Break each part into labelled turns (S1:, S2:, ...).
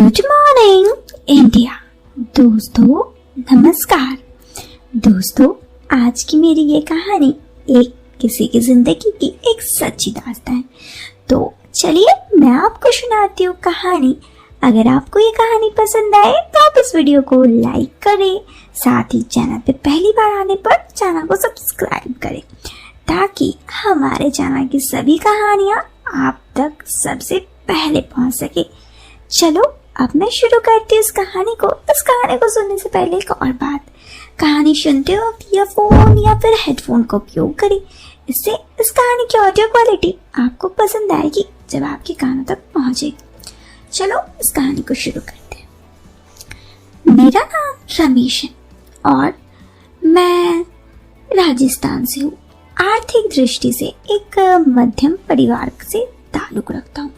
S1: Good morning India. दोस्तों नमस्कार। दोस्तों आज की मेरी ये कहानी एक किसी की जिंदगी की एक सच्ची दास्तान है। तो चलिए मैं आपको सुनाती हूँ कहानी। अगर आपको ये कहानी पसंद आए तो आप इस वीडियो को लाइक करें, साथ ही चैनल पे पहली बार आने पर चैनल को सब्सक्राइब करें ताकि हमारे चैनल की सभी कहानियाँ आप तक सबसे पहले पहुँच सके। चलो अब मैं शुरू करती हूँ इस कहानी को। इस कहानी को सुनने से पहले एक और बात, कहानी सुनते हो ईयरफोन या फिर हेडफोन का उपयोग करें। इससे इस कहानी की ऑडियो क्वालिटी आपको पसंद आएगी जब आपके कानों तक पहुंचेगी। चलो इस कहानी को शुरू करते हैं। मेरा नाम रमेश है और मैं राजस्थान से हूँ। आर्थिक दृष्टि से एक मध्यम परिवार से ताल्लुक रखता हूँ।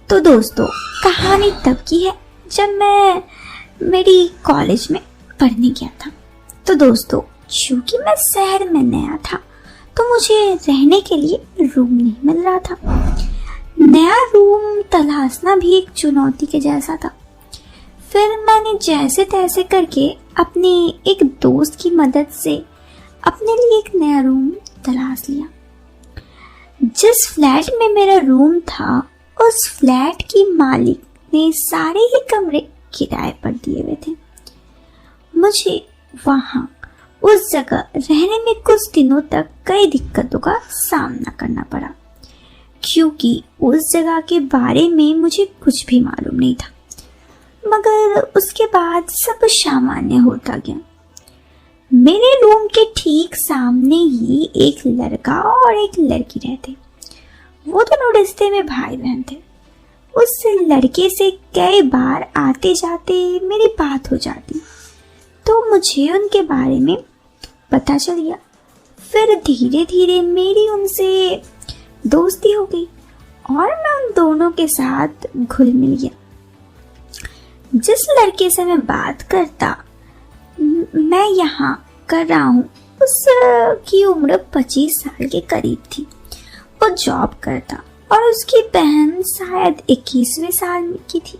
S1: तो दोस्तों कहानी तब की है जब मैं मेरी कॉलेज में पढ़ने गया था। तो दोस्तों चूंकि मैं शहर में नया था तो मुझे रहने के लिए रूम नहीं मिल रहा था। नया रूम तलाशना भी एक चुनौती के जैसा था। फिर मैंने जैसे तैसे करके अपने एक दोस्त की मदद से अपने लिए एक नया रूम तलाश लिया। जिस फ्लैट में मेरा रूम था उस फ्लैट की मालिक ने सारे ही कमरे किराए पर दिए हुए थे। मुझे वहां उस जगह रहने में कुछ दिनों तक कई दिक्कतों का सामना करना पड़ा क्योंकि उस जगह के बारे में मुझे कुछ भी मालूम नहीं था। मगर उसके बाद सब सामान्य होता गया। मेरे रूम के ठीक सामने ही एक लड़का और एक लड़की रहते। वो दोनों रिश्ते में भाई बहन थे। उस लड़के से कई बार आते जाते मेरी बात हो जाती तो मुझे उनके बारे में पता चल गया। फिर धीरे धीरे मेरी उनसे दोस्ती हो गई और मैं उन दोनों के साथ घुल मिल गया। जिस लड़के से मैं बात करता मैं यहाँ कर रहा हूँ उसकी उम्र 25 साल के करीब थी। वो जॉब करता और उसकी बहन शायद 21वें साल की थी।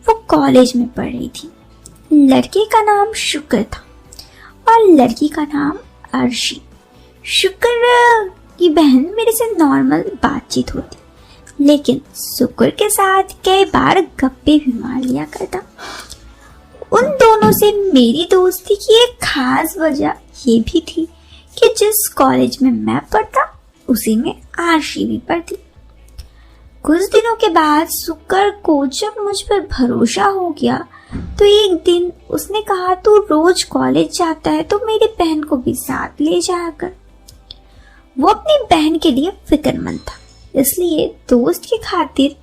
S1: वो कॉलेज में पढ़ रही थी। लड़के का नाम शुक्र था और लड़की का नाम अर्शी। शुक्र की बहन मेरे से नॉर्मल बातचीत होती लेकिन शुक्र के साथ कई बार गप्पे भी मार लिया करता। उन दोनों से मेरी दोस्ती की एक खास वजह ये भी थी कि जिस कॉलेज में मैं पढ़ता उसी में आरशी भी पढ़ती। कुछ दिनों के बाद शुक्र को जब मुझ पर भरोसा हो गया तो एक दिन उसने कहा तू रोज कॉलेज जाता है तो मेरी बहन को भी साथ ले जाया कर। वो अपनी बहन के लिए फिक्रमंद था इसलिए दोस्त की खातिर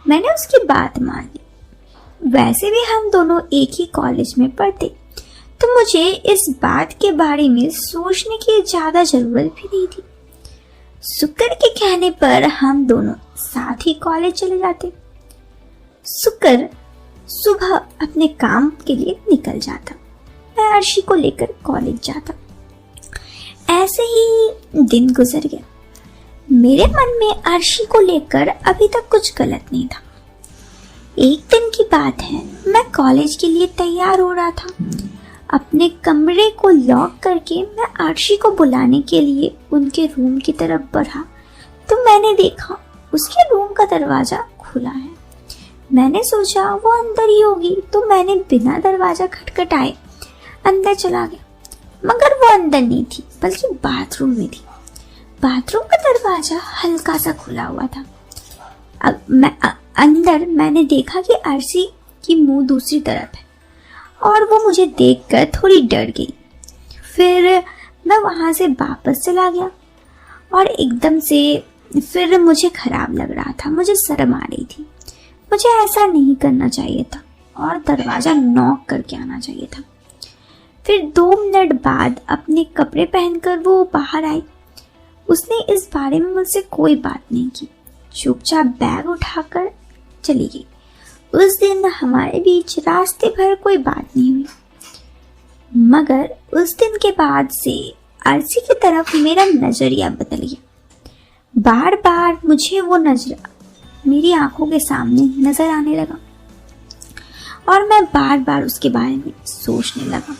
S1: मैंने उसकी बात मान ली। वैसे भी हम दोनों एक ही कॉलेज में पढ़ते तो मुझे इस बात के बारे में सोचने की ज्यादा जरूरत भी नहीं थी। शुक्र के कहने पर हम दोनों साथ ही कॉलेज चले जाते। शुक्र सुबह अपने काम के लिए निकल जाता, मैं अर्शी को लेकर कॉलेज जाता। ऐसे ही दिन गुजर गया। मेरे मन में अर्शी को लेकर अभी तक कुछ गलत नहीं था। एक दिन की बात है, मैं कॉलेज के लिए तैयार हो रहा था। अपने कमरे को लॉक करके मैं अर्शी को बुलाने के लिए उनके रूम की तरफ बढ़ा तो मैंने देखा उसके रूम का दरवाजा खुला है। मैंने सोचा वो अंदर ही होगी तो मैंने बिना दरवाजा खटखटाए अंदर चला गया। मगर वो अंदर नहीं थी बल्कि बाथरूम में थी। बाथरूम का दरवाजा हल्का सा खुला हुआ था। अंदर मैंने देखा कि अर्शी की मुंह दूसरी तरफ है और वो मुझे देखकर थोड़ी डर गई। फिर मैं वहां से वापस चला गया और एकदम से फिर मुझे खराब लग रहा था। मुझे शर्म आ रही थी। मुझे ऐसा नहीं करना चाहिए था और दरवाजा नॉक करके आना चाहिए था। फिर 2 मिनट बाद अपने कपड़े पहनकर वो बाहर आई। उसने इस बारे में मुझसे कोई बात नहीं की, चुपचाप बैग उठाकर चली गई। उस दिन हमारे बीच रास्ते भर कोई बात नहीं हुई। मगर उस दिन के बाद से अर्शी की तरफ मेरा नजरिया बदल गया। बार बार मुझे वो नजर मेरी आंखों के सामने नजर आने लगा। और मैं बार बार उसके बारे में सोचने लगा।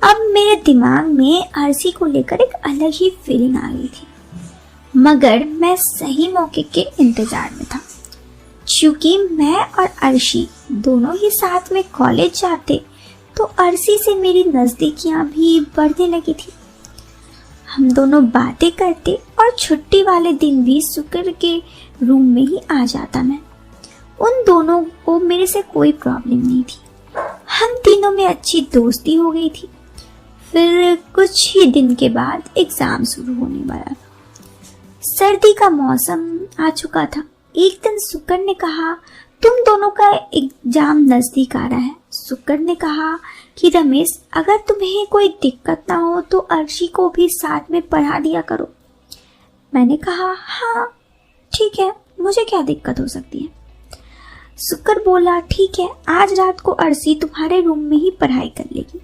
S1: अब मेरे दिमाग में अर्शी को लेकर एक अलग ही फीलिंग आ गई थी, मगर मैं सही मौके के इंतजार में था। क्योंकि मैं और अर्शी दोनों ही साथ में कॉलेज जाते, तो अर्शी से मेरी नजदीकियां भी बढ़ने लगी थी। हम दोनों बातें करते और छुट्टी वाले दिन भी शुक्र के रूम में ही आ जाता मैं। उन दोनों को मेरे से कोई प्रॉब्लम नहीं थी। हम तीनों में अच्छी दोस्ती हो गई थी। फिर कुछ ही दिन के बाद एग्जाम शुरू होने वाला था। सर्दी का मौसम आ चुका था। एक दिन शुक्र ने कहा, तुम दोनों का एग्जाम नजदीक आ रहा है। शुक्र ने कहा कि रमेश, अगर तुम्हें कोई दिक्कत ना हो तो अर्शी को भी साथ में पढ़ा दिया करो। मैंने कहा, हाँ ठीक है, मुझे क्या दिक्कत हो सकती है। शुक्र बोला, ठीक है, आज रात को अर्शी तुम्हारे रूम में ही पढ़ाई कर लेगी।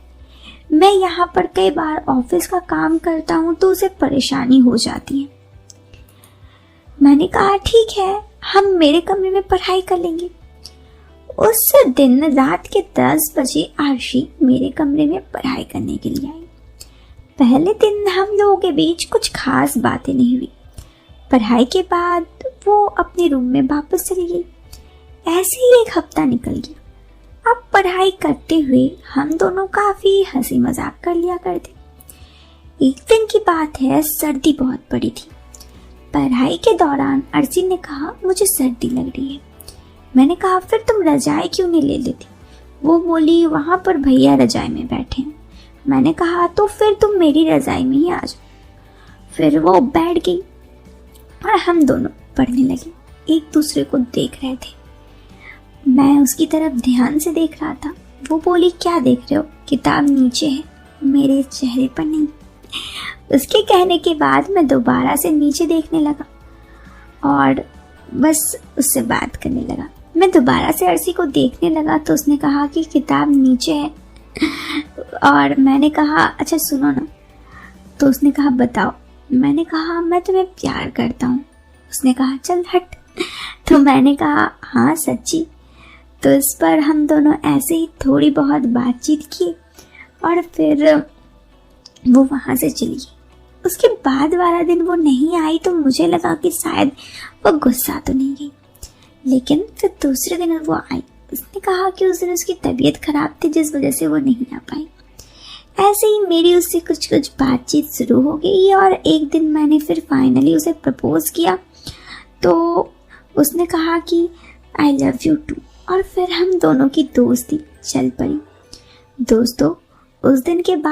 S1: मैं यहाँ पर कई बार ऑफिस का काम करता हूँ तो उसे परेशानी हो जाती है। मैंने कहा, ठीक है, हम मेरे कमरे में पढ़ाई कर लेंगे। उस दिन रात के 10 बजे अर्शी मेरे कमरे में पढ़ाई करने के लिए आई। पहले दिन हम लोगों के बीच कुछ खास बातें नहीं हुई। पढ़ाई के बाद वो अपने रूम में वापस चली गई। ऐसे ही एक हफ्ता निकल गया। अब पढ़ाई करते हुए हम दोनों काफी हंसी मजाक कर लिया करते। एक दिन की बात है, सर्दी बहुत पड़ी थी। पढ़ाई के दौरान अर्शी ने कहा, मुझे सर्दी लग रही है। मैंने कहा, फिर तुम रजाई क्यों नहीं ले लेती। वो बोली, वहां पर भैया रजाई में बैठे हैं। मैंने कहा, तो फिर तुम मेरी रजाई में ही आ जाओ। फिर वो बैठ गई और हम दोनों पढ़ने लगे। एक दूसरे को देख रहे थे। मैं उसकी तरफ ध्यान से देख रहा था। वो बोली, क्या देख रहे हो, किताब नीचे है, मेरे चेहरे पर नहीं। उसके कहने के बाद मैं दोबारा से नीचे देखने लगा और बस उससे बात करने लगा। मैं दोबारा से अर्शी को देखने लगा तो उसने कहा कि किताब नीचे है। और मैंने कहा, अच्छा सुनो ना। तो उसने कहा, बताओ। मैंने कहा, मैं तुम्हें प्यार करता हूँ। उसने कहा, चल हट। तो मैंने कहा, हाँ सच्ची। तो इस पर हम दोनों ऐसे ही थोड़ी बहुत बातचीत की और फिर वो वहां से चली गई। उसके बाद वाला दिन वो नहीं आई तो मुझे लगा कि शायद वो गुस्सा तो नहीं गई, लेकिन फिर दूसरे दिन वो आई। उसने कहा कि उस दिन उसकी तबीयत खराब थी जिस वजह से वो नहीं आ पाई। ऐसे ही मेरी उससे कुछ कुछ बातचीत शुरू हो गई और एक दिन मैंने फिर फाइनली उसे प्रपोज किया तो उसने कहा कि आई लव यू टू, और फिर हम दोनों की दोस्ती चल पड़ी। दोस्तों, उस दिन के बाद